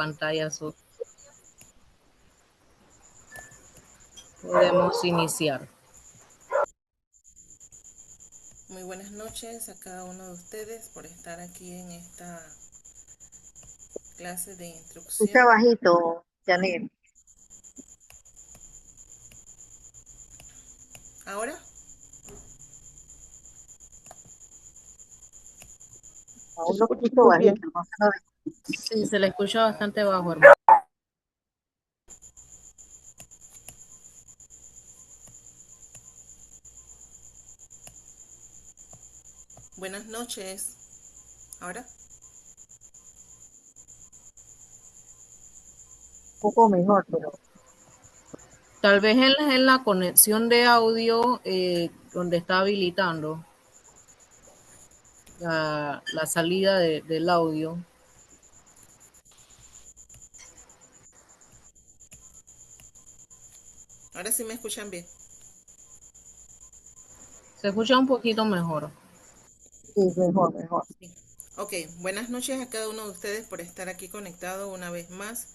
pantalla azul. Podemos iniciar. Muy buenas noches a cada uno de ustedes por estar aquí en esta clase de Escucha instrucción. bajito, Janet. Ahora, Aún lo escucho bajito, no se lo Sí, se le escucha bastante bajo, hermano. buenas noches. Ahora, un poco mejor, pero Tal vez en la conexión de audio donde está habilitando la salida del audio. ahora sí me escuchan bien. Se escucha un poquito mejor. sí, mejor, mejor. Sí. Ok, buenas noches a cada uno de ustedes por estar aquí conectado una vez más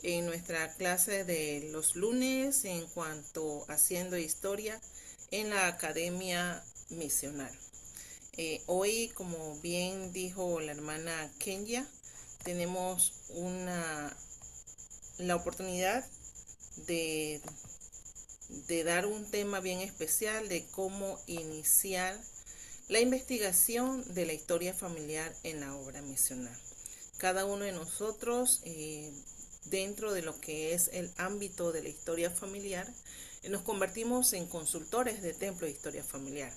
en nuestra clase de los lunes en cuanto a haciendo historia en la Academia Misional. Hoy, como bien dijo la hermana Kenya, tenemos la oportunidad de, de dar un tema bien especial de cómo iniciar la investigación de la historia familiar en la obra misional. Cada uno de nosotros, dentro de lo que es el ámbito de la historia familiar, nos convertimos en consultores de templo de historia familiar.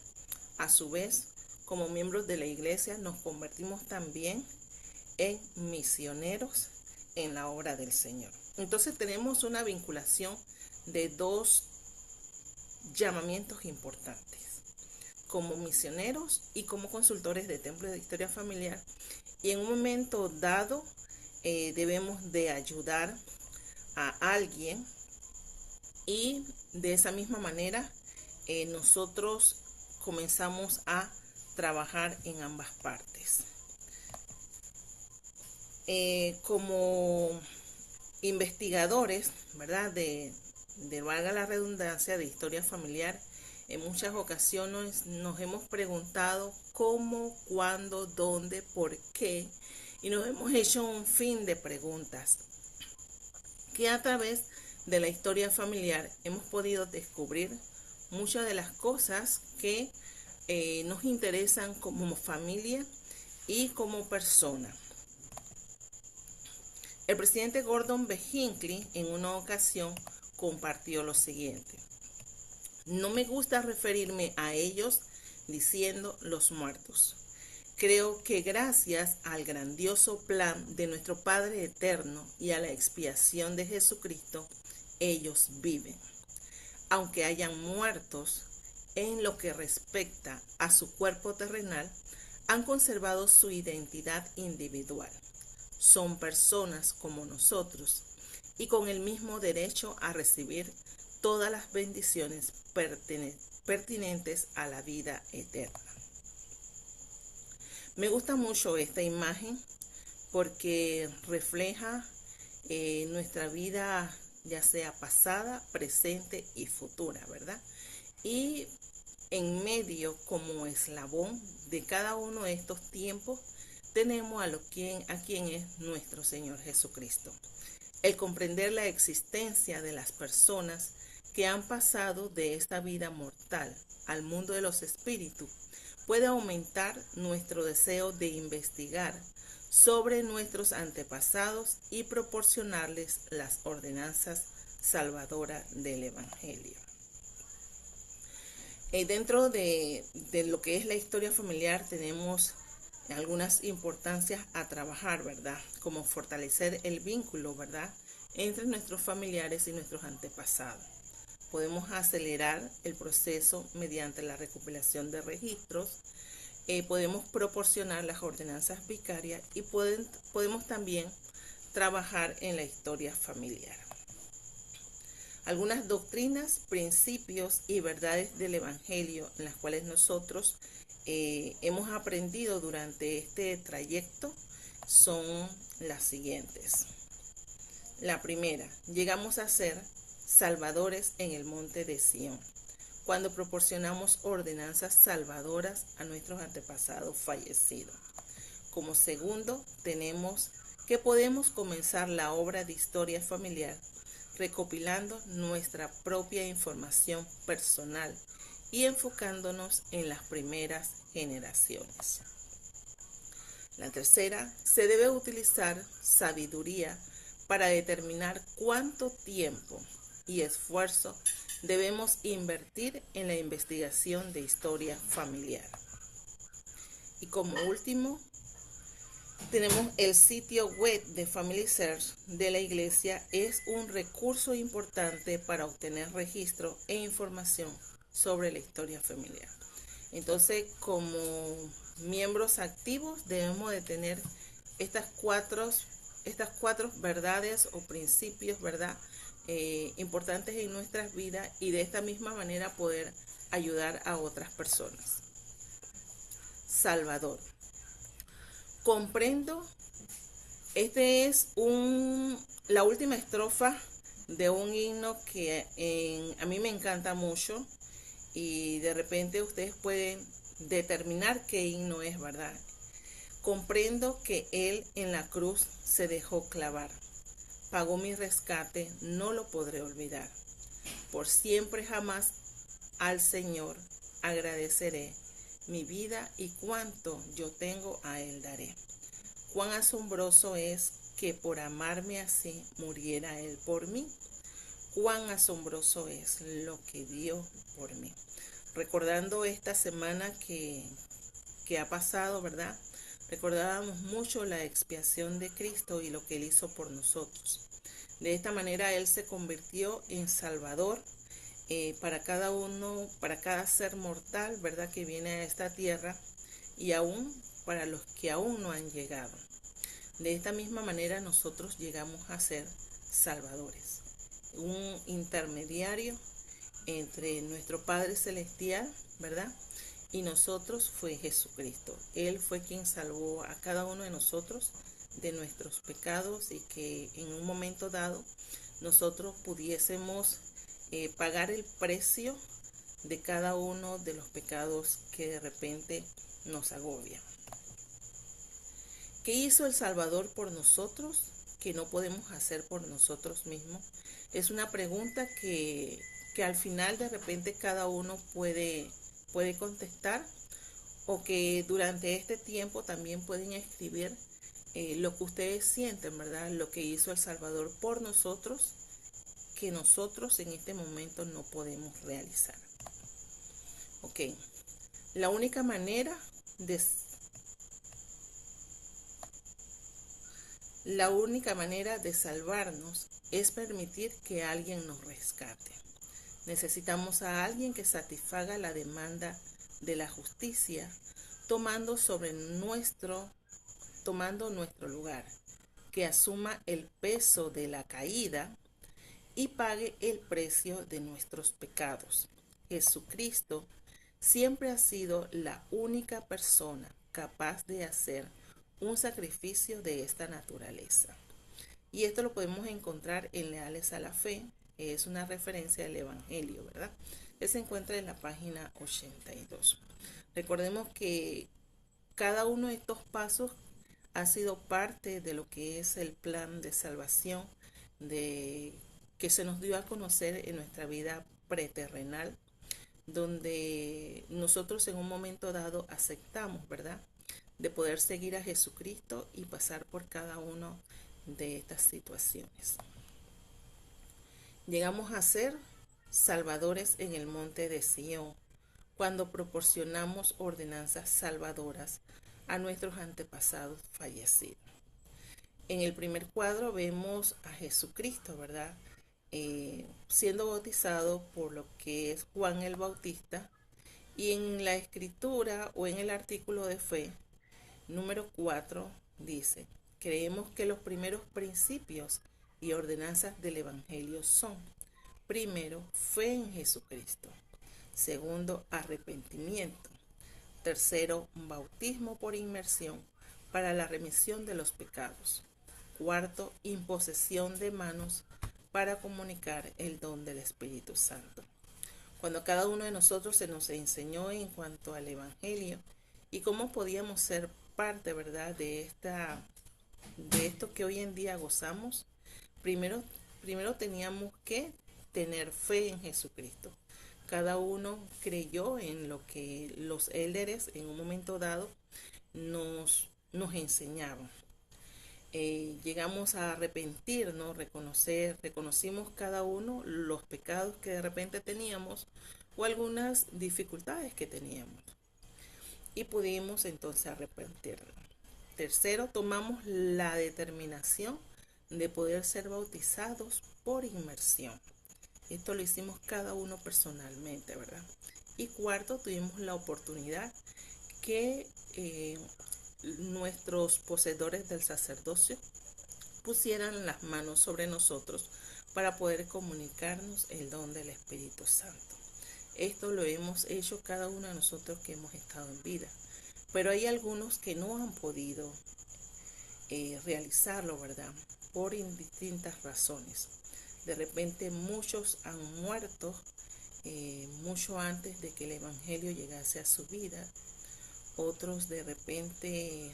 A su vez, como miembros de la iglesia, nos convertimos también en misioneros en la obra del Señor. Entonces tenemos una vinculación de dos llamamientos importantes, como misioneros y como consultores de templos de historia familiar. Y en un momento dado debemos de ayudar a alguien y de esa misma manera nosotros comenzamos a trabajar en ambas partes. Como investigadores, ¿verdad? Valga la redundancia, de historia familiar, en muchas ocasiones nos hemos preguntado cómo, cuándo, dónde, por qué, y nos hemos hecho un fin de preguntas que a través de la historia familiar hemos podido descubrir muchas de las cosas que nos interesan como familia y como persona. El presidente Gordon B. Hinckley en una ocasión compartió lo siguiente: no me gusta referirme a ellos diciendo los muertos. Creo que gracias al grandioso plan de nuestro Padre Eterno y a la expiación de Jesucristo, ellos viven. Aunque hayan muertos, en lo que respecta a su cuerpo terrenal, han conservado su identidad individual. Son personas como nosotros y con el mismo derecho a recibir todas las bendiciones pertinentes a la vida eterna. Me gusta mucho esta imagen porque refleja nuestra vida, ya sea pasada, presente y futura, ¿verdad? Y en medio, como eslabón de cada uno de estos tiempos, tenemos a quien es nuestro Señor Jesucristo. El comprender la existencia de las personas que han pasado de esta vida mortal al mundo de los espíritus puede aumentar nuestro deseo de investigar sobre nuestros antepasados y proporcionarles las ordenanzas salvadoras del Evangelio. Dentro de lo que es la historia familiar tenemos algunas importancias a trabajar, ¿verdad? Como fortalecer el vínculo, ¿verdad? Entre nuestros familiares y nuestros antepasados. Podemos acelerar el proceso mediante la recopilación de registros. Podemos proporcionar las ordenanzas vicarias y podemos también trabajar en la historia familiar. Algunas doctrinas, principios y verdades del Evangelio en las cuales nosotros hemos aprendido durante este trayecto son las siguientes. La primera, llegamos a ser salvadores en el monte de Sión, cuando proporcionamos ordenanzas salvadoras a nuestros antepasados fallecidos. Como segundo, tenemos que podemos comenzar la obra de historia familiar recopilando nuestra propia información personal y enfocándonos en las primeras generaciones. La tercera, se debe utilizar sabiduría para determinar cuánto tiempo y esfuerzo debemos invertir en la investigación de historia familiar. Y como último, tenemos el sitio web de Family Search de la iglesia. Es un recurso importante para obtener registro e información sobre la historia familiar. Entonces, como miembros activos debemos de tener estas cuatro verdades o principios, ¿verdad? Importantes en nuestras vidas, y de esta misma manera poder ayudar a otras personas. Salvador. Comprendo, este es la última estrofa de un himno que a mí me encanta mucho, y de repente ustedes pueden determinar qué himno es, ¿verdad? Comprendo que Él en la cruz se dejó clavar, pagó mi rescate, no lo podré olvidar. Por siempre jamás al Señor agradeceré, mi vida y cuanto yo tengo a Él daré. Cuán asombroso es que por amarme así muriera Él por mí. Cuán asombroso es lo que dio por mí. Recordando esta semana que ha pasado, ¿verdad? Recordábamos mucho la expiación de Cristo y lo que Él hizo por nosotros. De esta manera Él se convirtió en Salvador para cada uno, para cada ser mortal, ¿verdad?, que viene a esta tierra, y aún para los que aún no han llegado. De esta misma manera nosotros llegamos a ser salvadores, un intermediario entre nuestro Padre Celestial, ¿verdad?, y nosotros fue Jesucristo. Él fue quien salvó a cada uno de nosotros de nuestros pecados, y que en un momento dado nosotros pudiésemos pagar el precio de cada uno de los pecados que de repente nos agobian. ¿Qué hizo el Salvador por nosotros que no podemos hacer por nosotros mismos? Es una pregunta que al final de repente cada uno puede contestar, o que durante este tiempo también pueden escribir lo que ustedes sienten, ¿verdad? Lo que hizo el Salvador por nosotros, que nosotros en este momento no podemos realizar. Ok, la única manera de salvarnos es permitir que alguien nos rescate. Necesitamos a alguien que satisfaga la demanda de la justicia, tomando nuestro lugar, que asuma el peso de la caída y pague el precio de nuestros pecados. Jesucristo siempre ha sido la única persona capaz de hacer un sacrificio de esta naturaleza. Y esto lo podemos encontrar en Leales a la Fe. Es una referencia al Evangelio, ¿verdad? Que se encuentra en la página 82. Recordemos que cada uno de estos pasos ha sido parte de lo que es el plan de salvación que se nos dio a conocer en nuestra vida preterrenal, donde nosotros en un momento dado aceptamos, ¿verdad?, de poder seguir a Jesucristo y pasar por cada uno de estas situaciones. Llegamos a ser salvadores en el monte de Sión cuando proporcionamos ordenanzas salvadoras a nuestros antepasados fallecidos. En el primer cuadro vemos a Jesucristo, ¿verdad?, siendo bautizado por lo que es Juan el Bautista, y en la escritura o en el artículo de fe número 4 dice: creemos que los primeros principios y ordenanzas del Evangelio son: primero, fe en Jesucristo; segundo, arrepentimiento; tercero, bautismo por inmersión para la remisión de los pecados; cuarto, imposición de manos para comunicar el don del Espíritu Santo. Cuando cada uno de nosotros se nos enseñó en cuanto al Evangelio y cómo podíamos ser parte, ¿verdad?, de esto que hoy en día gozamos, primero teníamos que tener fe en Jesucristo. Cada uno creyó en lo que los élderes en un momento dado nos enseñaban. Llegamos a arrepentirnos, reconocimos cada uno los pecados que de repente teníamos o algunas dificultades que teníamos y pudimos entonces arrepentirnos. Tercero, tomamos la determinación de poder ser bautizados por inmersión. Esto lo hicimos cada uno personalmente, ¿verdad? Y cuarto, tuvimos la oportunidad que nuestros poseedores del sacerdocio pusieran las manos sobre nosotros para poder comunicarnos el don del Espíritu Santo. Esto lo hemos hecho cada uno de nosotros que hemos estado en vida, pero hay algunos que no han podido realizarlo, ¿verdad? Por distintas razones. De repente muchos han muerto mucho antes de que el Evangelio llegase a su vida. Otros de repente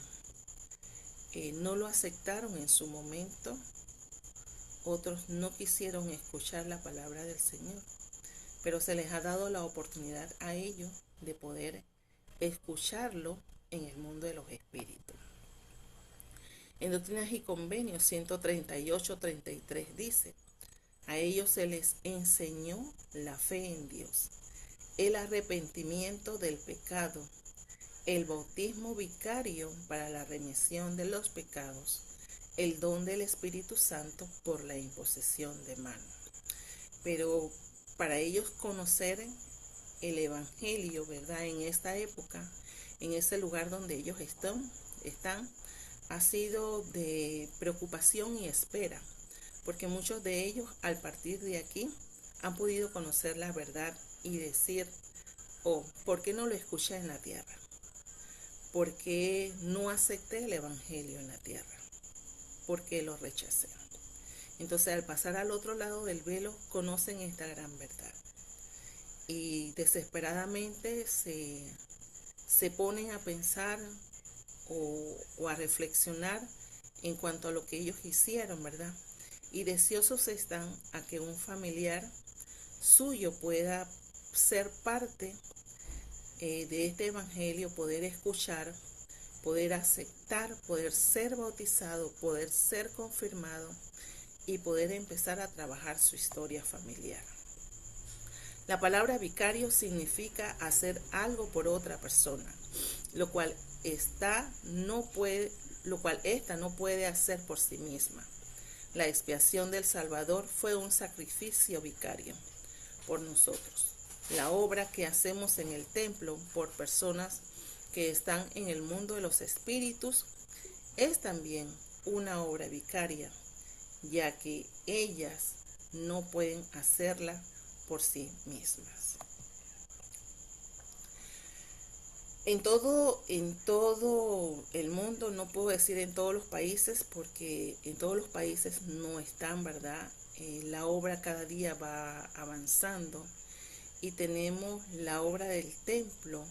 no lo aceptaron en su momento. Otros no quisieron escuchar la palabra del Señor. Pero se les ha dado la oportunidad a ellos de poder escucharlo en el mundo de los espíritus. En Doctrinas y Convenios 138-33 dice: a ellos se les enseñó la fe en Dios, el arrepentimiento del pecado, el bautismo vicario para la remisión de los pecados, el don del Espíritu Santo por la imposición de manos. Pero para ellos conocer el Evangelio, ¿verdad?, en esta época, en ese lugar donde ellos están, ha sido de preocupación y espera, porque muchos de ellos al partir de aquí han podido conocer la verdad y decir: oh, ¿por qué no lo escuché en la tierra? ¿Por qué no acepté el Evangelio en la tierra? ¿Por qué lo rechacé? Entonces, al pasar al otro lado del velo, conocen esta gran verdad y desesperadamente se ponen a pensar o a reflexionar en cuanto a lo que ellos hicieron, ¿verdad? Y deseosos están a que un familiar suyo pueda ser parte de este evangelio, poder escuchar, poder aceptar, poder ser bautizado, poder ser confirmado y poder empezar a trabajar su historia familiar. La palabra vicario significa hacer algo por otra persona, lo cual ésta no puede hacer por sí misma. La expiación del Salvador fue un sacrificio vicario por nosotros. La obra que hacemos en el templo por personas que están en el mundo de los espíritus es también una obra vicaria, ya que ellas no pueden hacerla por sí mismas. En todo el mundo, no puedo decir en todos los países, porque en todos los países no están, ¿verdad? La obra cada día va avanzando y tenemos la obra del templo,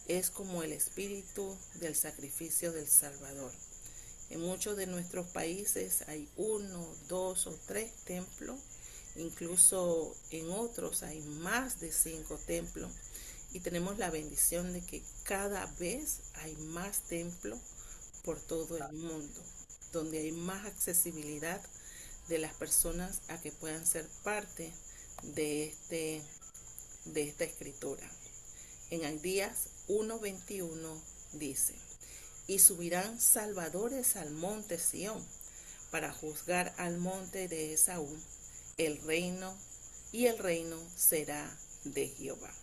es como el espíritu del sacrificio del Salvador. En muchos de nuestros países hay 1, 2 o 3 templos, incluso en otros hay más de 5 templos. Y tenemos la bendición de que cada vez hay más templos por todo el mundo, donde hay más accesibilidad de las personas a que puedan ser parte de esta escritura. En Abdías 1:21 dice: y subirán salvadores al monte Sión para juzgar al monte de Esaú, el reino será de Jehová.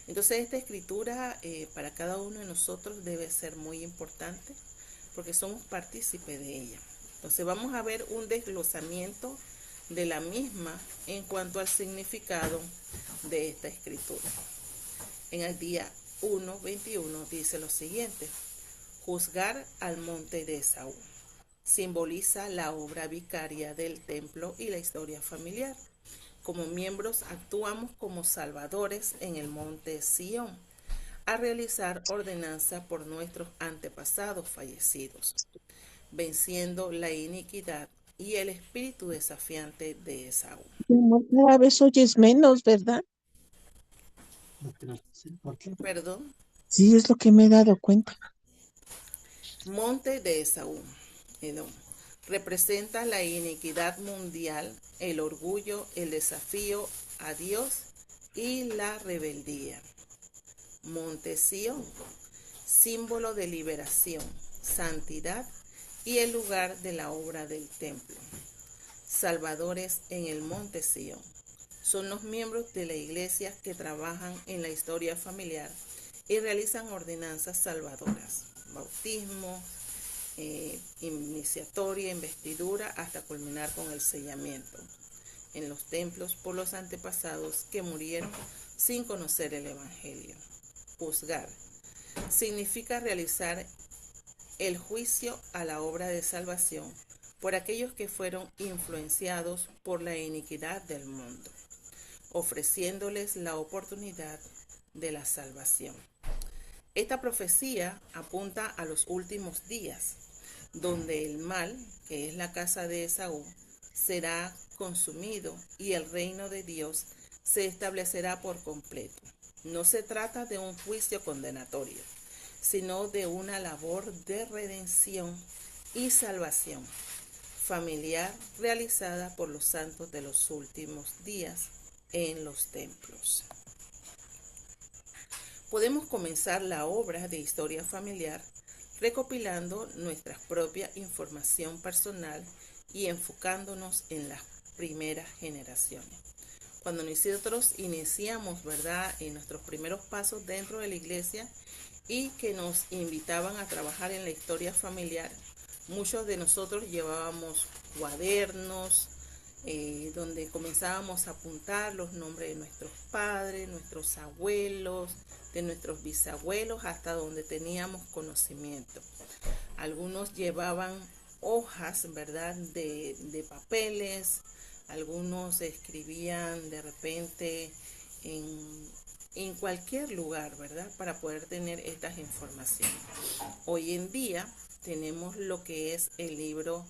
Entonces esta escritura para cada uno de nosotros debe ser muy importante porque somos partícipes de ella. Entonces vamos a ver un desglosamiento de la misma en cuanto al significado de esta escritura. En el día 1:21 dice lo siguiente: juzgar al monte de Esaú. Simboliza la obra vicaria del templo y la historia familiar. Como miembros actuamos como salvadores en el monte Sión, a realizar ordenanza por nuestros antepasados fallecidos, venciendo la iniquidad y el espíritu desafiante de Esaú. Mi amor, cada vez oyes menos, ¿verdad? Perdón. Sí, es lo que me he dado cuenta. Monte de Esaú, Edom, representa la iniquidad mundial, el orgullo, el desafío a Dios y la rebeldía. Monte Sión, símbolo de liberación, santidad y el lugar de la obra del templo. Salvadores en el Monte Sión son los miembros de la iglesia que trabajan en la historia familiar y realizan ordenanzas salvadoras, bautismo, iniciatoria, investidura, hasta culminar con el sellamiento en los templos por los antepasados que murieron sin conocer el Evangelio. Juzgar significa realizar el juicio a la obra de salvación por aquellos que fueron influenciados por la iniquidad del mundo, ofreciéndoles la oportunidad de la salvación. Esta profecía apunta a los últimos días, donde el mal, que es la casa de Esaú, será consumido y el reino de Dios se establecerá por completo. No se trata de un juicio condenatorio, sino de una labor de redención y salvación familiar realizada por los santos de los últimos días en los templos. Podemos comenzar la obra de historia familiar recopilando nuestra propia información personal y enfocándonos en las primeras generaciones. Cuando nosotros iniciamos, ¿verdad?, en nuestros primeros pasos dentro de la iglesia y que nos invitaban a trabajar en la historia familiar, muchos de nosotros llevábamos cuadernos, donde comenzábamos a apuntar los nombres de nuestros padres, nuestros abuelos, de nuestros bisabuelos, hasta donde teníamos conocimiento. Algunos llevaban hojas, ¿verdad?, de papeles, algunos escribían de repente en cualquier lugar, ¿verdad?, para poder tener estas informaciones. Hoy en día tenemos lo que es el libro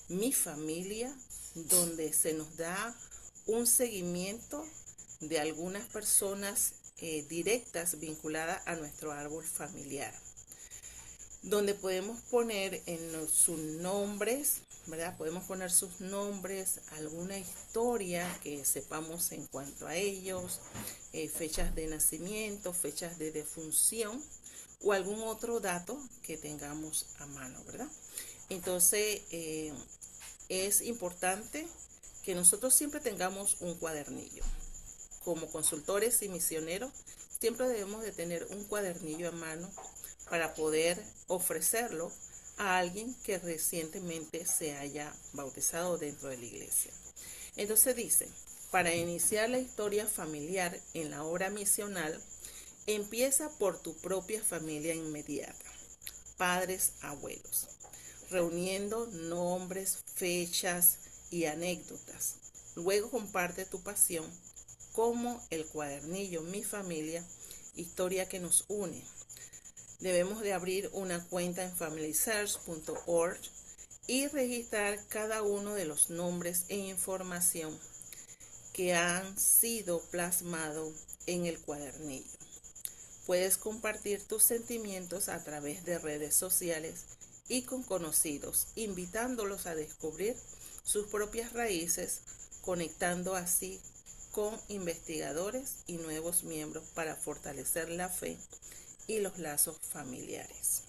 Mi Familia, donde se nos da un seguimiento de algunas personas directas vinculadas a nuestro árbol familiar, donde podemos poner en sus nombres, ¿verdad? Podemos poner sus nombres, alguna historia que sepamos en cuanto a ellos, fechas de nacimiento, fechas de defunción o algún otro dato que tengamos a mano, ¿verdad? Entonces, es importante que nosotros siempre tengamos un cuadernillo. Como consultores y misioneros, siempre debemos de tener un cuadernillo a mano para poder ofrecerlo a alguien que recientemente se haya bautizado dentro de la iglesia. Entonces dice, para iniciar la historia familiar en la obra misional, empieza por tu propia familia inmediata, padres, abuelos, reuniendo nombres, fechas y anécdotas. Luego comparte tu pasión como el cuadernillo Mi Familia, historia que nos une. Debemos de abrir una cuenta en familysearch.org y registrar cada uno de los nombres e información que han sido plasmados en el cuadernillo. Puedes compartir tus sentimientos a través de redes sociales y con conocidos, invitándolos a descubrir sus propias raíces, conectando así con investigadores y nuevos miembros para fortalecer la fe y los lazos familiares.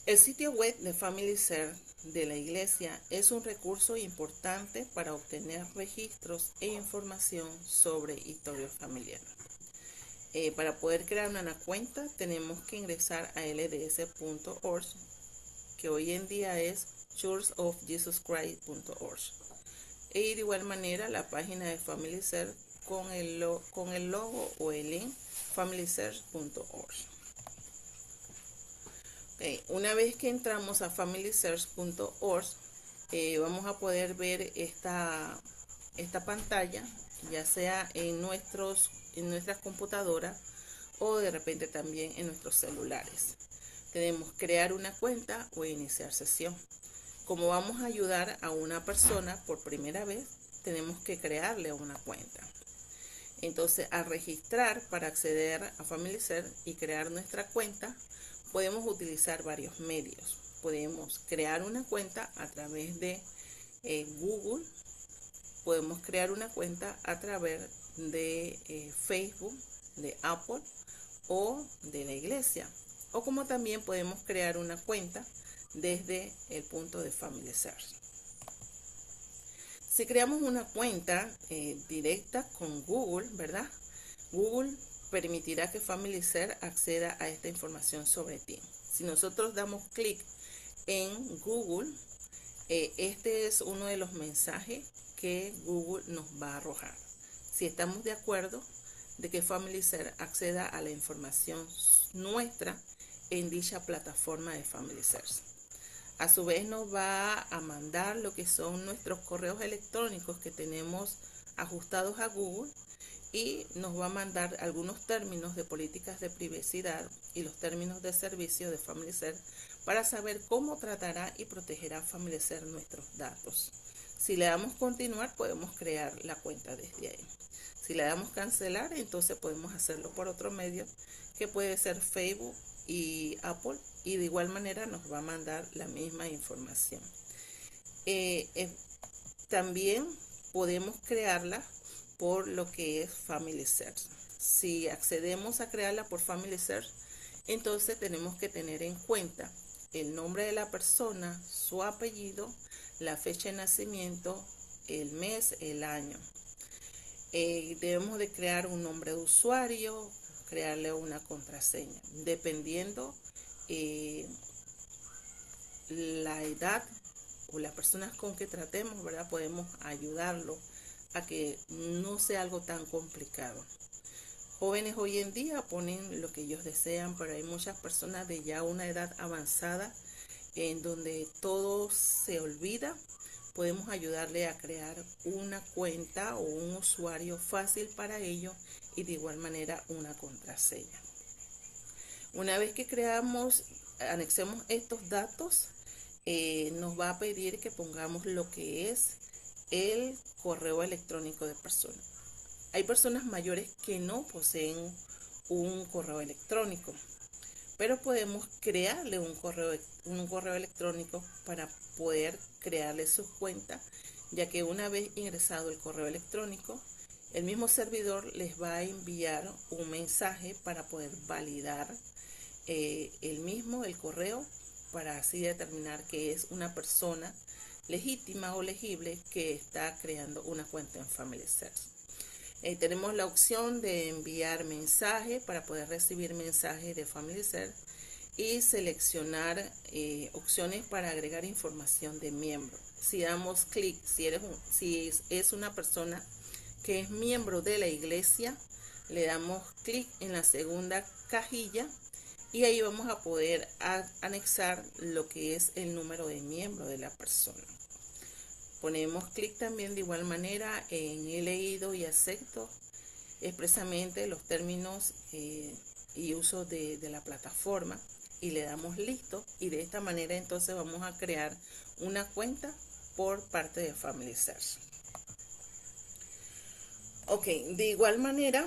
El sitio web de FamilySearch de la Iglesia es un recurso importante para obtener registros e información sobre historia familiar. Para poder crear una cuenta tenemos que ingresar a lds.org, que hoy en día es churchofjesuschrist.org. Y de igual manera la página de FamilySearch con el logo o el link familysearch.org. Okay. Una vez que entramos a familysearch.org, vamos a poder ver esta pantalla, ya sea en nuestras computadoras o de repente también en nuestros celulares. Tenemos crear una cuenta o iniciar sesión. Como vamos a ayudar a una persona por primera vez, tenemos que crearle una cuenta. Entonces, al registrar para acceder a FamilySearch y crear nuestra cuenta, podemos utilizar varios medios. Podemos crear una cuenta a través de Google, podemos crear una cuenta a través de Facebook, de Apple o de la iglesia. O como también podemos crear una cuenta desde el punto de FamilySearch. Si creamos una cuenta directa con Google, ¿verdad? Google permitirá que FamilySearch acceda a esta información sobre ti. Si nosotros damos clic en Google, este es uno de los mensajes que Google nos va a arrojar. Si estamos de acuerdo de que FamilySearch acceda a la información nuestra en dicha plataforma de FamilySearch. A su vez nos va a mandar lo que son nuestros correos electrónicos que tenemos ajustados a Google y nos va a mandar algunos términos de políticas de privacidad y los términos de servicio de FamilySearch para saber cómo tratará y protegerá FamilySearch nuestros datos. Si le damos continuar, podemos crear la cuenta desde ahí. Si le damos cancelar, entonces podemos hacerlo por otro medio que puede ser Facebook y Apple, y de igual manera nos va a mandar la misma información. También podemos crearla por lo que es FamilySearch. Si accedemos a crearla por FamilySearch, entonces tenemos que tener en cuenta el nombre de la persona, su apellido, la fecha de nacimiento, el mes, el año. Debemos de crear un nombre de usuario, crearle una contraseña, dependiendo la edad o las personas con que tratemos, ¿verdad? Podemos ayudarlo a que no sea algo tan complicado. Jóvenes hoy en día ponen lo que ellos desean, pero hay muchas personas de ya una edad avanzada en donde todo se olvida. Podemos ayudarle a crear una cuenta o un usuario fácil para ello y de igual manera una contraseña. Una vez que anexemos estos datos, nos va a pedir que pongamos lo que es el correo electrónico de persona. Hay personas mayores que no poseen un correo electrónico, pero podemos crearle un correo electrónico para poder crearle su cuenta, ya que una vez ingresado el correo electrónico, el mismo servidor les va a enviar un mensaje para poder validar el correo, para así determinar que es una persona legítima o legible que está creando una cuenta en FamilySearch. Tenemos la opción de enviar mensaje para poder recibir mensajes de FamilySearch y seleccionar opciones para agregar información de miembro. Si damos clic, si es una persona que es miembro de la iglesia, le damos clic en la segunda cajilla y ahí vamos a poder anexar lo que es el número de miembro de la persona. Ponemos clic también de igual manera en he leído y acepto expresamente los términos y uso de la plataforma y le damos listo, y de esta manera entonces vamos a crear una cuenta por parte de FamilySearch. Ok, de igual manera,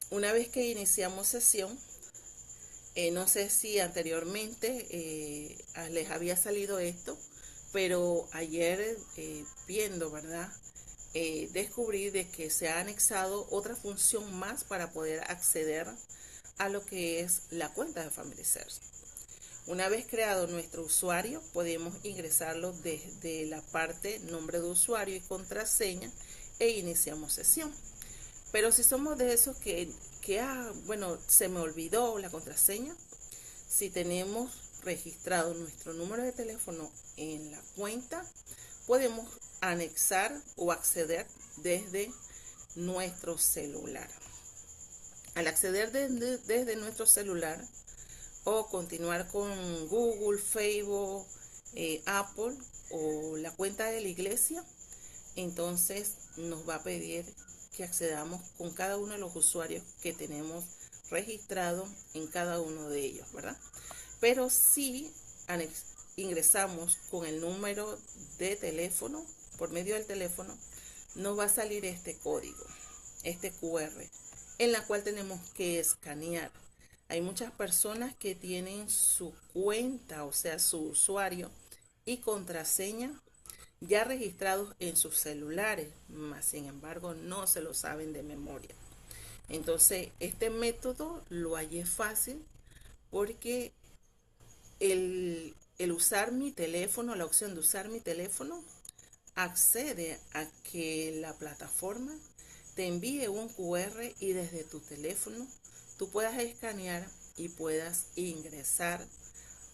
una vez que iniciamos sesión, no sé si anteriormente les había salido esto, pero ayer viendo, ¿verdad? Descubrí de que se ha anexado otra función más para poder acceder a lo que es la cuenta de FamilySearch. Una vez creado nuestro usuario, podemos ingresarlo desde la parte nombre de usuario y contraseña e iniciamos sesión. Pero si somos de esos que se me olvidó la contraseña, si tenemos registrado nuestro número de teléfono en la cuenta, podemos anexar o acceder desde nuestro celular. Al acceder desde nuestro celular o continuar con Google, Facebook, Apple o la cuenta de la iglesia, entonces nos va a pedir que accedamos con cada uno de los usuarios que tenemos registrados en cada uno de ellos, ¿verdad? Pero si ingresamos con el número de teléfono, por medio del teléfono, nos va a salir este código, este QR, en la cual tenemos que escanear. Hay muchas personas que tienen su cuenta, o sea, su usuario y contraseña ya registrados en sus celulares, mas sin embargo no se lo saben de memoria. Entonces, este método lo hallé fácil porque el usar mi teléfono, la opción de usar mi teléfono, accede a que la plataforma te envíe un QR y desde tu teléfono tú puedas escanear y puedas ingresar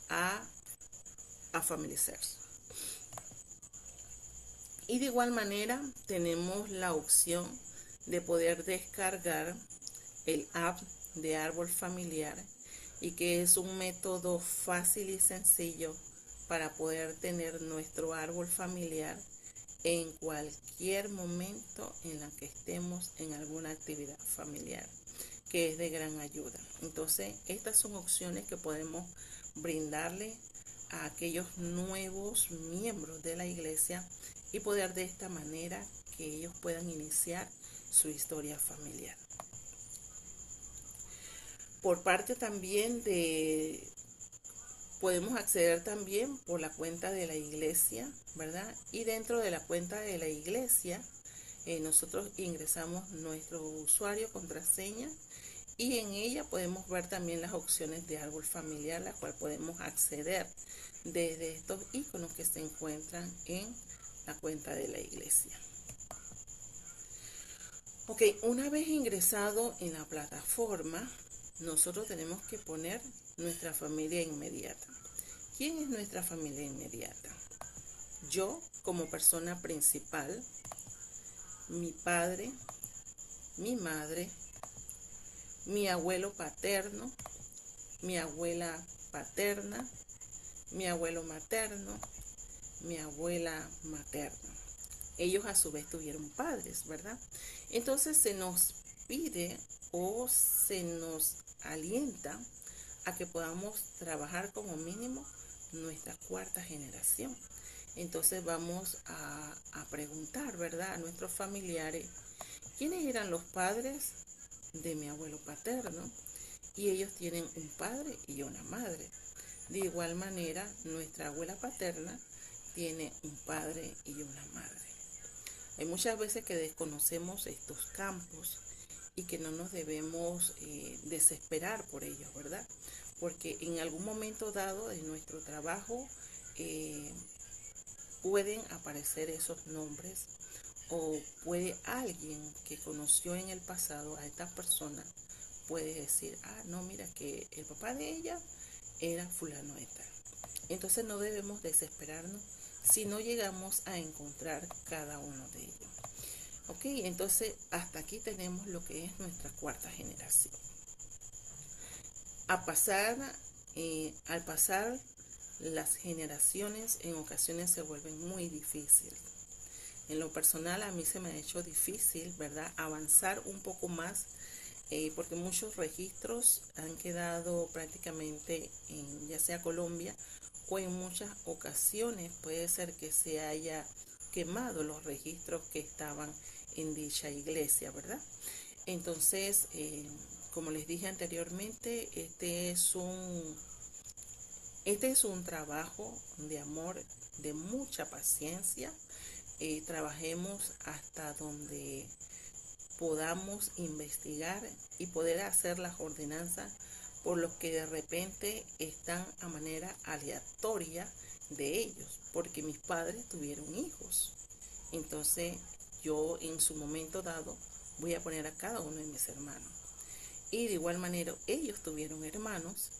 a Family Search. Y de igual manera tenemos la opción de poder descargar el app de árbol familiar, y que es un método fácil y sencillo para poder tener nuestro árbol familiar en cualquier momento en la que estemos en alguna actividad familiar, que es de gran ayuda. Entonces, estas son opciones que podemos brindarle a aquellos nuevos miembros de la iglesia y poder de esta manera que ellos puedan iniciar su historia familiar. Por parte también podemos acceder también por la cuenta de la iglesia, ¿verdad? Y dentro de la cuenta de la iglesia, nosotros ingresamos nuestro usuario, contraseña, y en ella podemos ver también las opciones de árbol familiar, la cual podemos acceder desde estos iconos que se encuentran en la cuenta de la iglesia. Ok, una vez ingresado en la plataforma, nosotros tenemos que poner nuestra familia inmediata. ¿Quién es nuestra familia inmediata? Yo, como persona principal, mi padre, mi madre, mi abuelo paterno, mi abuela paterna, mi abuelo materno, mi abuela materna. Ellos a su vez tuvieron padres, ¿verdad? Entonces se nos pide o se nos alienta a que podamos trabajar como mínimo nuestra cuarta generación. Entonces vamos a preguntar, ¿verdad?, a nuestros familiares quiénes eran los padres de mi abuelo paterno, y ellos tienen un padre y una madre. De igual manera, nuestra abuela paterna tiene un padre y una madre. Hay muchas veces que desconocemos estos campos y que no nos debemos desesperar por ellos, ¿verdad? Porque en algún momento dado de nuestro trabajo pueden aparecer esos nombres, o puede alguien que conoció en el pasado a esta persona puede decir, no, mira que el papá de ella era fulano de tal. Entonces no debemos desesperarnos si no llegamos a encontrar cada uno de ellos. Ok, entonces hasta aquí tenemos lo que es nuestra cuarta generación. Al pasar las generaciones, en ocasiones se vuelven muy difíciles. En lo personal a mí se me ha hecho difícil, ¿verdad?, avanzar un poco más, porque muchos registros han quedado prácticamente en ya sea Colombia, o en muchas ocasiones puede ser que se haya quemado los registros que estaban en dicha iglesia, ¿verdad? Entonces, como les dije anteriormente, este es un trabajo de amor, de mucha paciencia. Trabajemos hasta donde podamos investigar y poder hacer las ordenanzas por los que de repente están a manera aleatoria de ellos, porque mis padres tuvieron hijos. Entonces yo en su momento dado voy a poner a cada uno de mis hermanos, y de igual manera ellos tuvieron hermanos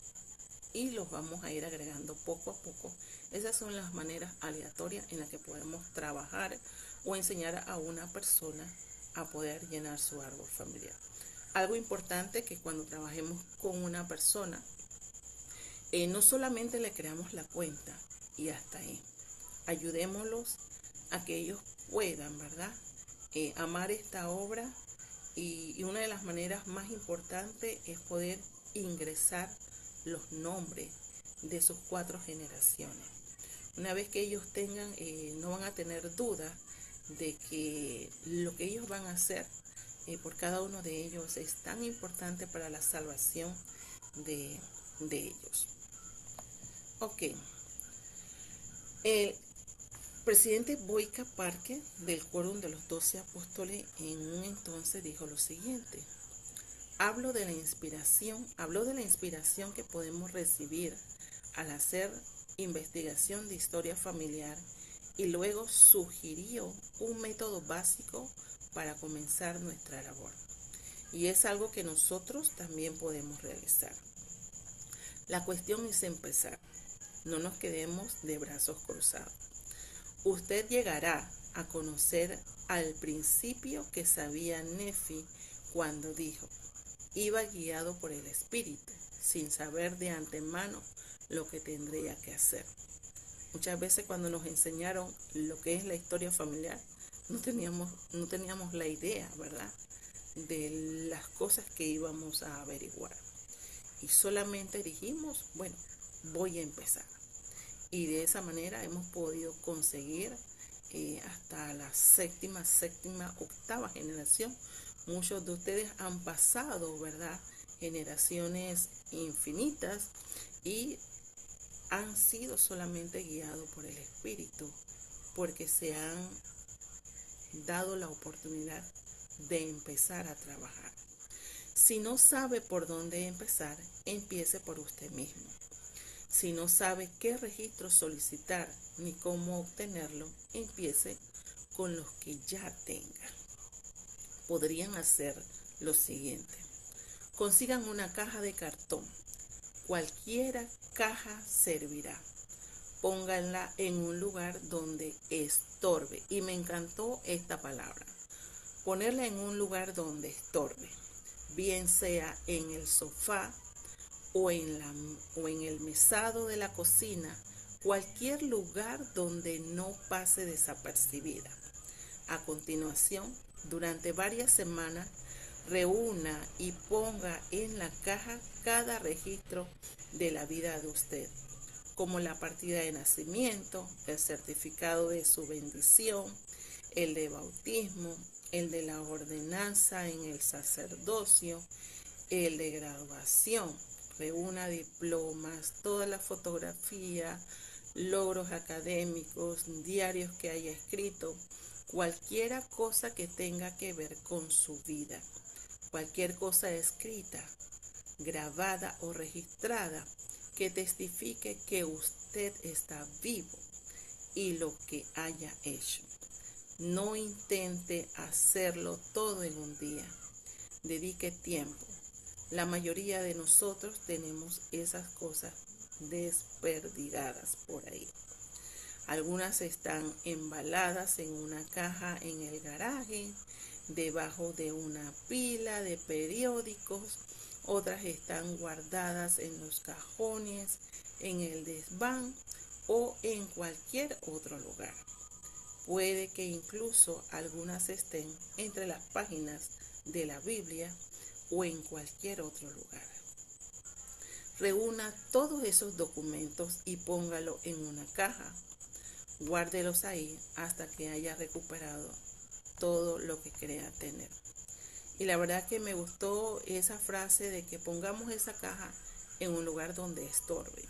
y los vamos a ir agregando poco a poco. Esas son las maneras aleatorias en las que podemos trabajar o enseñar a una persona a poder llenar su árbol familiar. Algo importante que cuando trabajemos con una persona, no solamente le creamos la cuenta y hasta ahí. Ayudémoslos a que ellos puedan, ¿verdad? Amar esta obra y una de las maneras más importantes es poder ingresar los nombres de sus 4 generaciones. Una vez que ellos tengan, no van a tener duda de que lo que ellos van a hacer por cada uno de ellos es tan importante para la salvación de ellos. Ok. El presidente Boyka Parker del Quórum de los 12 Apóstoles en un entonces dijo lo siguiente: habló de la inspiración que podemos recibir al hacer investigación de historia familiar y luego sugirió un método básico para comenzar nuestra labor. Y es algo que nosotros también podemos realizar. La cuestión es empezar. No nos quedemos de brazos cruzados. Usted llegará a conocer al principio que sabía Nefi cuando dijo: iba guiado por el Espíritu, sin saber de antemano lo que tendría que hacer. Muchas veces cuando nos enseñaron lo que es la historia familiar, no teníamos la idea, ¿verdad?, de las cosas que íbamos a averiguar. Y solamente dijimos, bueno, voy a empezar. Y de esa manera hemos podido conseguir hasta la séptima, octava generación. Muchos de ustedes han pasado, ¿verdad?, generaciones infinitas y han sido solamente guiados por el Espíritu, porque se han dado la oportunidad de empezar a trabajar. Si no sabe por dónde empezar, empiece por usted mismo. Si no sabe qué registro solicitar ni cómo obtenerlo, empiece con los que ya tenga. Podrían hacer lo siguiente: consigan una caja de cartón. Cualquiera caja servirá. Pónganla en un lugar donde estorbe. Y me encantó esta palabra: ponerla en un lugar donde estorbe. Bien sea en el sofá o en el mesado de la cocina, cualquier lugar donde no pase desapercibida. A continuación, durante varias semanas, reúna y ponga en la caja cada registro de la vida de usted, como la partida de nacimiento, el certificado de su bendición, el de bautismo, el de la ordenanza en el sacerdocio, el de graduación. Reúna diplomas, toda la fotografía, logros académicos, diarios que haya escrito, cualquier cosa que tenga que ver con su vida, cualquier cosa escrita, grabada o registrada que testifique que usted está vivo y lo que haya hecho. No intente hacerlo todo en un día. Dedique tiempo. La mayoría de nosotros tenemos esas cosas desperdigadas por ahí. Algunas están embaladas en una caja en el garaje, debajo de una pila de periódicos. Otras están guardadas en los cajones, en el desván o en cualquier otro lugar. Puede que incluso algunas estén entre las páginas de la Biblia o en cualquier otro lugar. Reúna todos esos documentos y póngalo en una caja. Guárdelos ahí hasta que haya recuperado todo lo que crea tener. Y la verdad que me gustó esa frase de que pongamos esa caja en un lugar donde estorbe,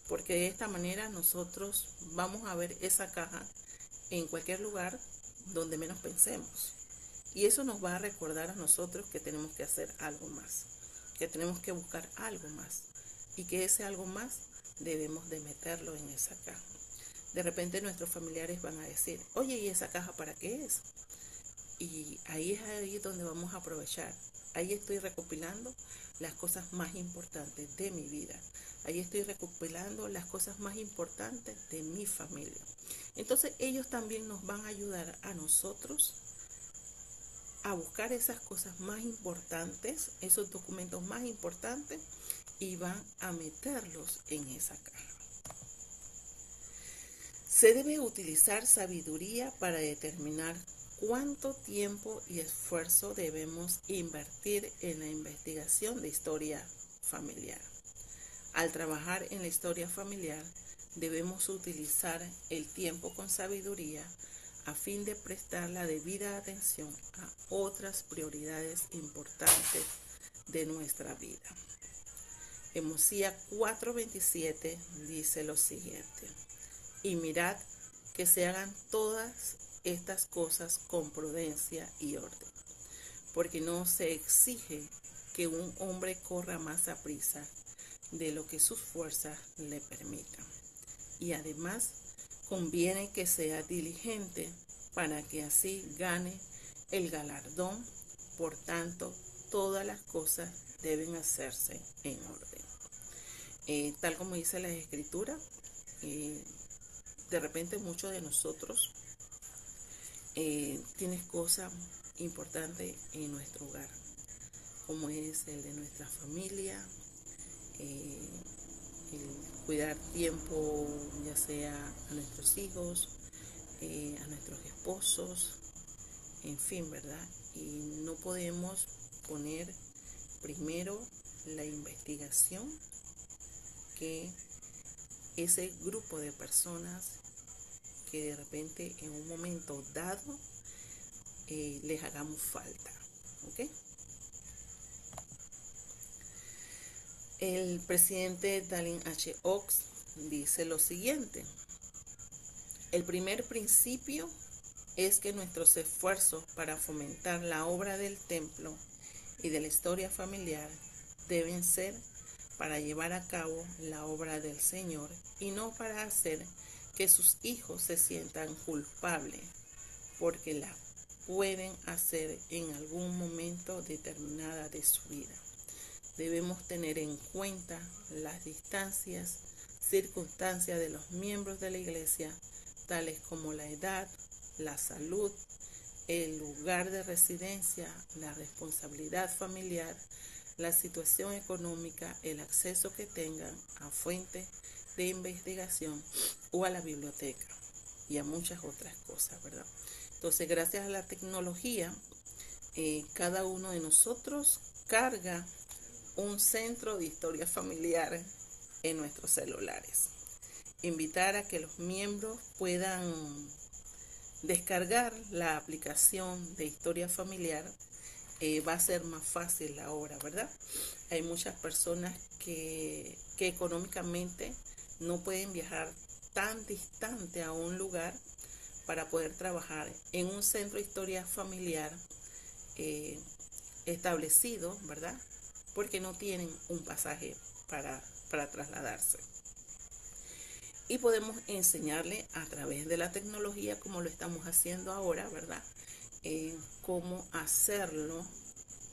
porque de esta manera nosotros vamos a ver esa caja en cualquier lugar donde menos pensemos. Y eso nos va a recordar a nosotros que tenemos que hacer algo más, que tenemos que buscar algo más, y que ese algo más debemos de meterlo en esa caja. De repente nuestros familiares van a decir: oye, ¿y esa caja para qué es? Y ahí es ahí donde vamos a aprovechar. Ahí estoy recopilando las cosas más importantes de mi vida. Ahí estoy recopilando las cosas más importantes de mi familia. Entonces ellos también nos van a ayudar a nosotros a buscar esas cosas más importantes, esos documentos más importantes, y van a meterlos en esa caja. Se debe utilizar sabiduría para determinar cuánto tiempo y esfuerzo debemos invertir en la investigación de historia familiar. Al trabajar en la historia familiar, debemos utilizar el tiempo con sabiduría a fin de prestar la debida atención a otras prioridades importantes de nuestra vida. En Mosía 4:27 dice lo siguiente: y mirad que se hagan todas estas cosas con prudencia y orden, porque no se exige que un hombre corra más aprisa de lo que sus fuerzas le permitan. Y además conviene que sea diligente para que así gane el galardón. Por tanto, todas las cosas deben hacerse en orden. Tal como dice la Escritura, de repente muchos de nosotros tienen cosas importantes en nuestro hogar, como es el de nuestra familia, el cuidar tiempo, ya sea a nuestros hijos, a nuestros esposos, en fin, ¿verdad? Y no podemos poner primero la investigación que ese grupo de personas que de repente en un momento dado les hagamos falta, ¿ok? El presidente Dallin H. Oaks dice lo siguiente: el primer principio es que nuestros esfuerzos para fomentar la obra del templo y de la historia familiar deben ser para llevar a cabo la obra del Señor y no para hacer que sus hijos se sientan culpables porque la pueden hacer en algún momento determinado de su vida. Debemos tener en cuenta las circunstancias de los miembros de la iglesia, tales como la edad, la salud, el lugar de residencia, la responsabilidad familiar, la situación económica, el acceso que tengan a fuentes de investigación o a la biblioteca y a muchas otras cosas, ¿verdad? Entonces, gracias a la tecnología, cada uno de nosotros carga un centro de historia familiar en nuestros celulares. Invitar a que los miembros puedan descargar la aplicación de historia familiar va a ser más fácil la obra, ¿verdad? Hay muchas personas que económicamente no pueden viajar tan distante a un lugar para poder trabajar en un centro de historia familiar establecido, ¿verdad? Porque no tienen un pasaje para trasladarse. Y podemos enseñarle a través de la tecnología, como lo estamos haciendo ahora, ¿verdad? Cómo hacerlo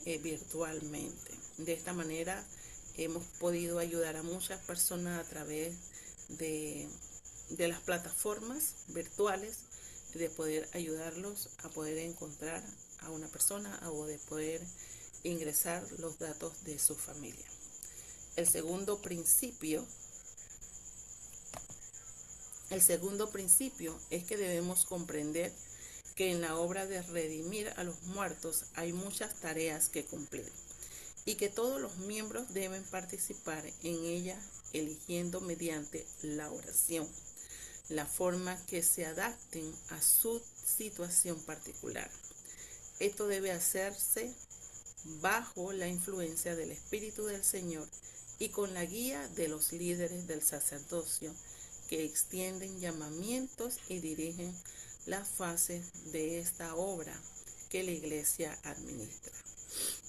virtualmente. De esta manera hemos podido ayudar a muchas personas a través de las plataformas virtuales, de poder ayudarlos a poder encontrar a una persona o de poder ingresar los datos de su familia. El segundo principio es que debemos comprender que en la obra de redimir a los muertos hay muchas tareas que cumplir y que todos los miembros deben participar en ella eligiendo mediante la oración la forma que se adapten a su situación particular. Esto debe hacerse bajo la influencia del Espíritu del Señor y con la guía de los líderes del sacerdocio que extienden llamamientos y dirigen las fases de esta obra que la Iglesia administra.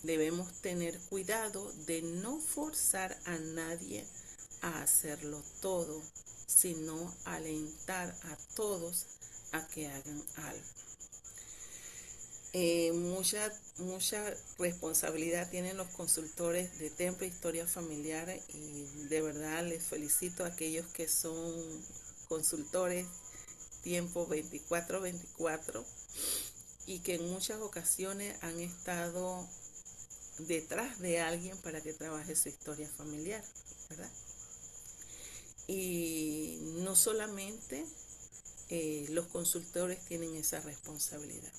Debemos tener cuidado de no forzar a nadie a hacerlo todo, sino alentar a todos a que hagan algo. Mucha responsabilidad tienen los consultores de Templo Historia Familiar y de verdad les felicito a aquellos que son consultores tiempo 24/24 y que en muchas ocasiones han estado detrás de alguien para que trabaje su historia familiar, ¿verdad? Y no solamente los consultores tienen esa responsabilidad.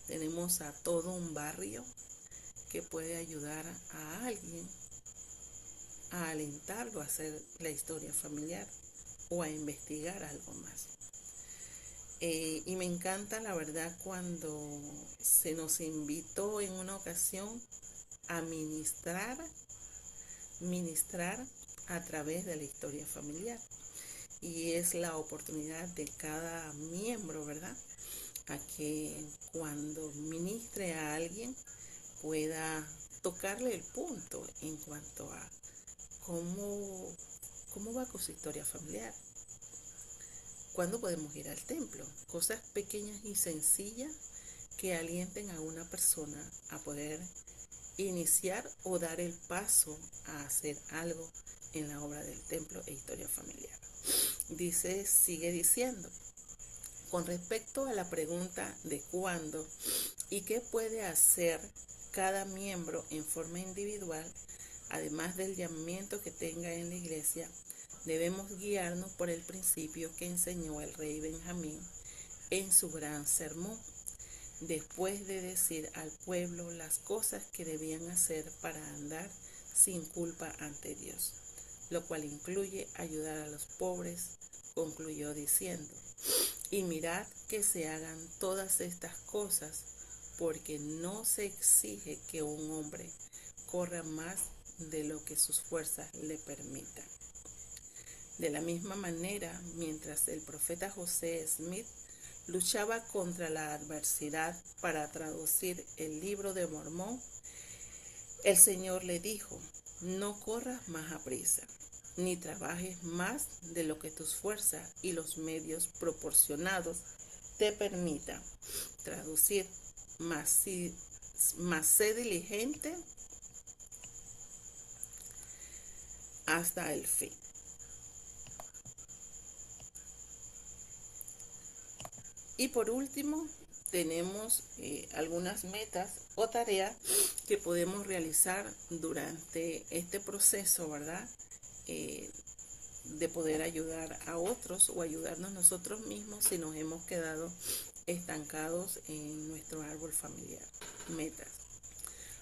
Tenemos a todo un barrio que puede ayudar a alguien a alentarlo a hacer la historia familiar o a investigar algo más. Y me encanta, la verdad, cuando se nos invitó en una ocasión a ministrar a través de la historia familiar. Y es la oportunidad de cada miembro, ¿verdad?, a que cuando ministre a alguien pueda tocarle el punto en cuanto a cómo va con su historia familiar. ¿Cuándo podemos ir al templo? Cosas pequeñas y sencillas que alienten a una persona a poder iniciar o dar el paso a hacer algo en la obra del templo e historia familiar. Sigue diciendo, con respecto a la pregunta de cuándo y qué puede hacer cada miembro en forma individual, además del llamamiento que tenga en la iglesia, debemos guiarnos por el principio que enseñó el rey Benjamín en su gran sermón, después de decir al pueblo las cosas que debían hacer para andar sin culpa ante Dios, lo cual incluye ayudar a los pobres. Concluyó diciendo, y mirad que se hagan todas estas cosas, porque no se exige que un hombre corra más de lo que sus fuerzas le permitan. De la misma manera, mientras el profeta José Smith luchaba contra la adversidad para traducir el libro de Mormón, el Señor le dijo, no corras más aprisa, ni trabajes más de lo que tus fuerzas y los medios proporcionados te permitan traducir, mas sé diligente hasta el fin. Y por último, tenemos algunas metas o tareas que podemos realizar durante este proceso, ¿verdad? De poder ayudar a otros o ayudarnos nosotros mismos si nos hemos quedado estancados en nuestro árbol familiar. Metas.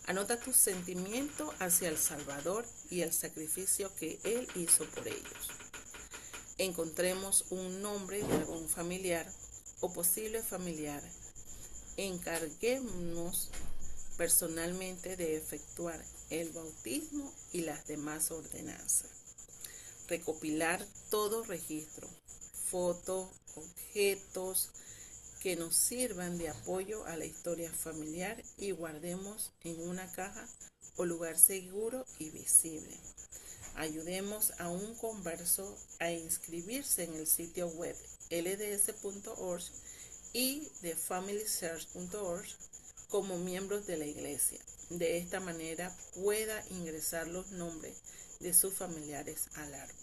Anota tus sentimientos hacia el Salvador y el sacrificio que Él hizo por ellos. Encontremos un nombre de algún familiar o posible familiar. Encarguémonos personalmente de efectuar el bautismo y las demás ordenanzas. Recopilar todo registro, fotos, objetos que nos sirvan de apoyo a la historia familiar y guardemos en una caja o lugar seguro y visible. Ayudemos a un converso a inscribirse en el sitio web lds.org y de familysearch.org como miembros de la iglesia. De esta manera pueda ingresar los nombres de sus familiares al árbol.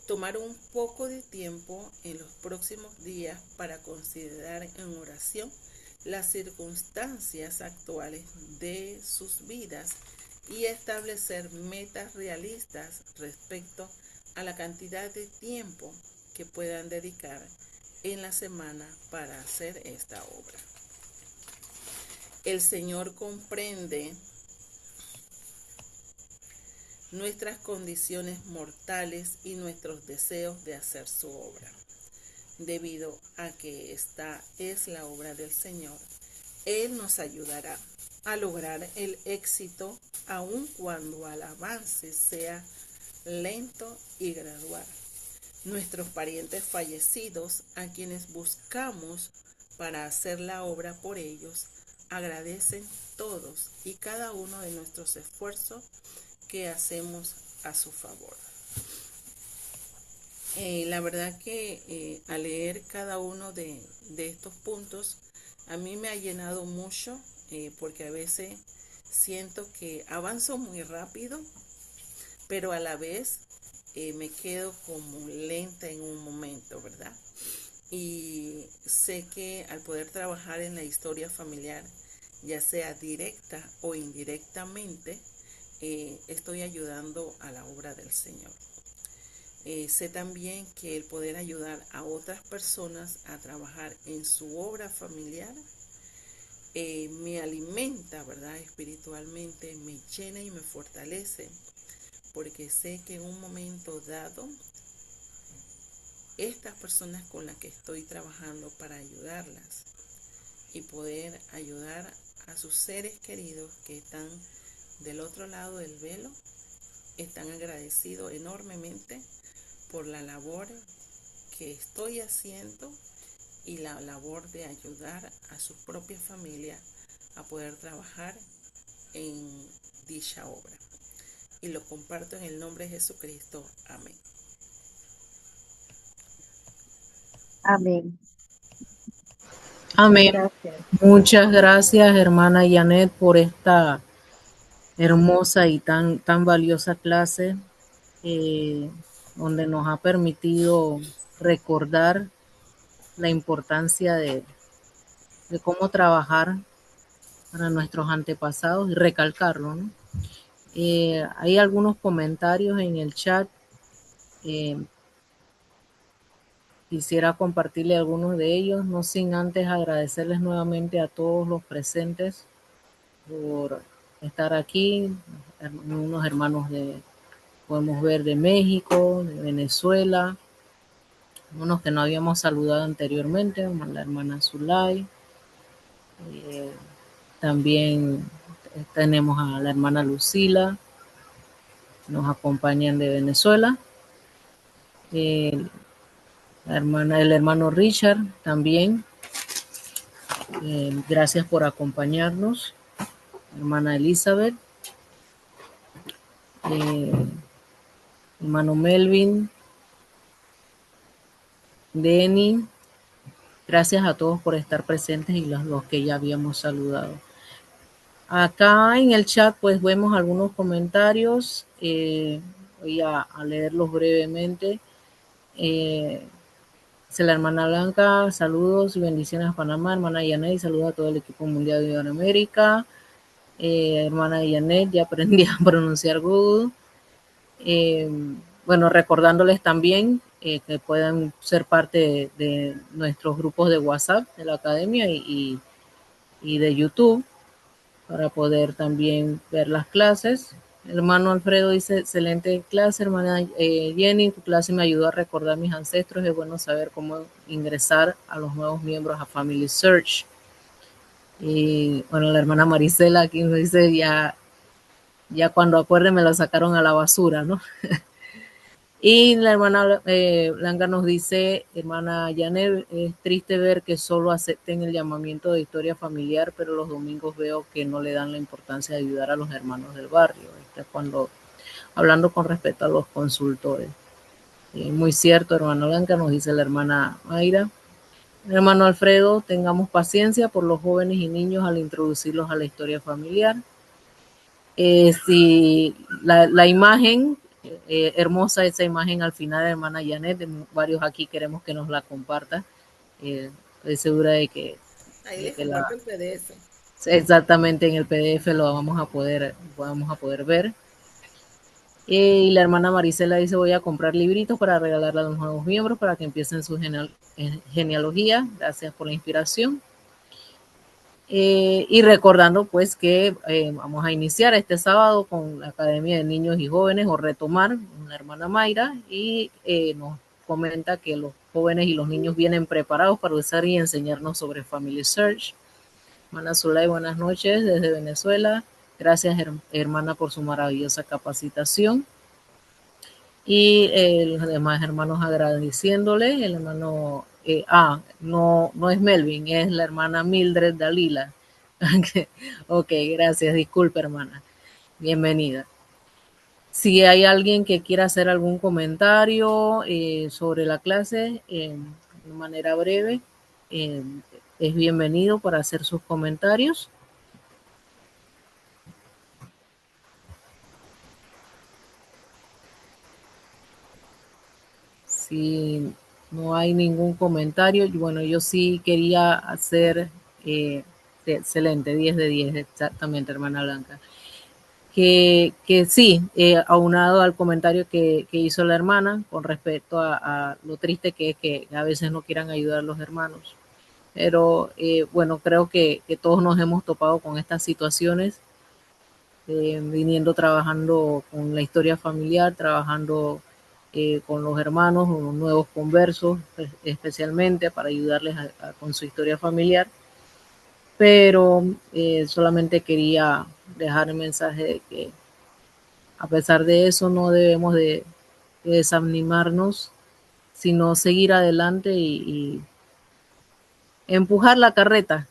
Tomar un poco de tiempo en los próximos días para considerar en oración las circunstancias actuales de sus vidas y establecer metas realistas respecto a la cantidad de tiempo que puedan dedicar en la semana para hacer esta obra. El Señor comprende nuestras condiciones mortales y nuestros deseos de hacer su obra. Debido a que esta es la obra del Señor, Él nos ayudará a lograr el éxito aun cuando el avance sea lento y gradual. Nuestros parientes fallecidos, a quienes buscamos para hacer la obra por ellos, agradecen todos y cada uno de nuestros esfuerzos que hacemos a su favor. La verdad que al leer cada uno de estos puntos, a mí me ha llenado mucho, porque a veces siento que avanzo muy rápido, pero a la vez me quedo como lenta en un momento, ¿verdad? y sé que al poder trabajar en la historia familiar, ya sea directa o indirectamente, estoy ayudando a la obra del Señor. Sé también que el poder ayudar a otras personas a trabajar en su obra familiar me alimenta, ¿verdad? Espiritualmente, me llena y me fortalece, porque sé que en un momento dado, estas personas con las que estoy trabajando para ayudarlas y poder ayudar a sus seres queridos que están del otro lado del velo, están agradecidos enormemente por la labor que estoy haciendo y la labor de ayudar a su propia familia a poder trabajar en dicha obra. Y lo comparto en el nombre de Jesucristo. Amén. Amén. Amén. Gracias. Muchas gracias, hermana Janet, por esta hermosa y tan valiosa clase, eh, donde nos ha permitido recordar la importancia de cómo trabajar para nuestros antepasados y recalcarlo, ¿no? Hay algunos comentarios en el chat. Quisiera compartirle algunos de ellos, no sin antes agradecerles nuevamente a todos los presentes por estar aquí, unos hermanos podemos ver de México, de Venezuela, unos que no habíamos saludado anteriormente, la hermana Zulay, eh, también tenemos a la hermana Lucila, nos acompañan de Venezuela, eh, el hermano Richard también, gracias por acompañarnos, hermana Elizabeth, eh, hermano Melvin, Denny, gracias a todos por estar presentes y los que ya habíamos saludado. Acá en el chat pues vemos algunos comentarios, voy a leerlos brevemente. La hermana Blanca, saludos y bendiciones a Panamá, hermana Yanet, saludos a todo el equipo mundial de Iberoamérica. Hermana Yanet, ya aprendí a pronunciar Google. Bueno, recordándoles también que puedan ser parte de nuestros grupos de WhatsApp de la academia y de YouTube para poder también ver las clases. El hermano Alfredo dice, excelente clase, hermana Jenny, tu clase me ayudó a recordar mis ancestros, es bueno saber cómo ingresar a los nuevos miembros a Family Search. Y bueno, la hermana Marisela aquí nos dice, ya cuando acuerde me lo sacaron a la basura, ¿no? Y la hermana Blanca nos dice, hermana Janet, es triste ver que solo acepten el llamamiento de historia familiar, pero los domingos veo que no le dan la importancia de ayudar a los hermanos del barrio. Esto es cuando, hablando con respecto a los consultores. Muy cierto, hermana Blanca, nos dice la hermana Mayra. Hermano Alfredo, tengamos paciencia por los jóvenes y niños al introducirlos a la historia familiar. Si la imagen, hermosa esa imagen al final, hermana Janet, varios aquí queremos que nos la comparta. Estoy segura Ahí de les que comparto el PDF. exactamente en el PDF lo vamos a poder ver. Y la hermana Marisela dice, voy a comprar libritos para regalarle a los nuevos miembros para que empiecen su genealogía. Gracias por la inspiración. Y recordando pues que vamos a iniciar este sábado con la Academia de Niños y Jóvenes o retomar una hermana Mayra y nos comenta que los jóvenes y los niños vienen preparados para usar y enseñarnos sobre Family Search. Hermana Zulay, buenas noches desde Venezuela. Gracias hermana por su maravillosa capacitación. Y los demás hermanos agradeciéndole, el hermano, no es Melvin, es la hermana Mildred Dalila. Ok, gracias, disculpe hermana, bienvenida. Si hay alguien que quiera hacer algún comentario sobre la clase de manera breve, eh, es bienvenido para hacer sus comentarios. Si no hay ningún comentario. Y bueno, yo sí quería hacer, excelente, 10 de 10, exactamente, hermana Blanca. Que sí, aunado al comentario que hizo la hermana con respecto a lo triste que es que a veces no quieran ayudar a los hermanos. Pero bueno, creo que todos nos hemos topado con estas situaciones, viniendo trabajando con la historia familiar, trabajando con los hermanos, los nuevos conversos, especialmente para ayudarles con su historia familiar. Pero solamente quería dejar el mensaje de que a pesar de eso no debemos de desanimarnos, sino seguir adelante y empujar la carreta,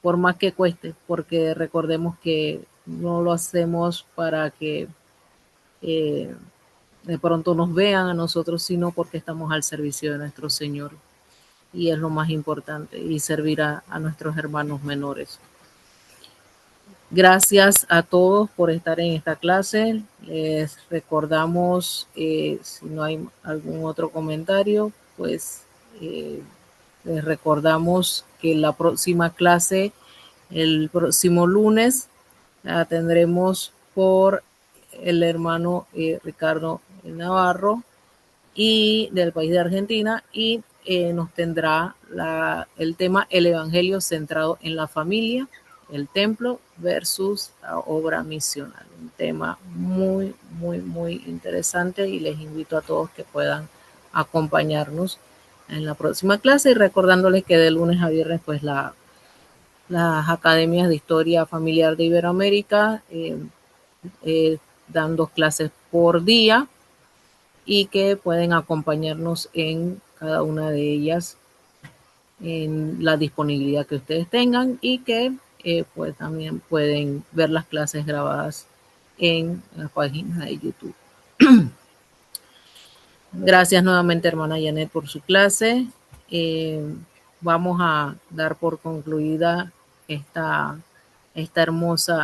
por más que cueste, porque recordemos que no lo hacemos para que eh, de pronto nos vean a nosotros, sino porque estamos al servicio de nuestro Señor. Y es lo más importante, y servir a nuestros hermanos menores. Gracias a todos por estar en esta clase. Les recordamos, si no hay algún otro comentario, pues les recordamos que la próxima clase, el próximo lunes, la tendremos por el hermano Ricardo Navarro y del país de Argentina, y nos tendrá el tema El Evangelio centrado en la familia, el templo versus la obra misional. Un tema muy, muy, muy interesante, y les invito a todos que puedan acompañarnos en la próxima clase, y recordándoles que de lunes a viernes pues las academias de historia familiar de Iberoamérica dan 2 clases por día, y que pueden acompañarnos en cada una de ellas en la disponibilidad que ustedes tengan, y que pues también pueden ver las clases grabadas en la página de YouTube. Gracias nuevamente, hermana Janet, por su clase. Vamos a dar por concluida esta hermosa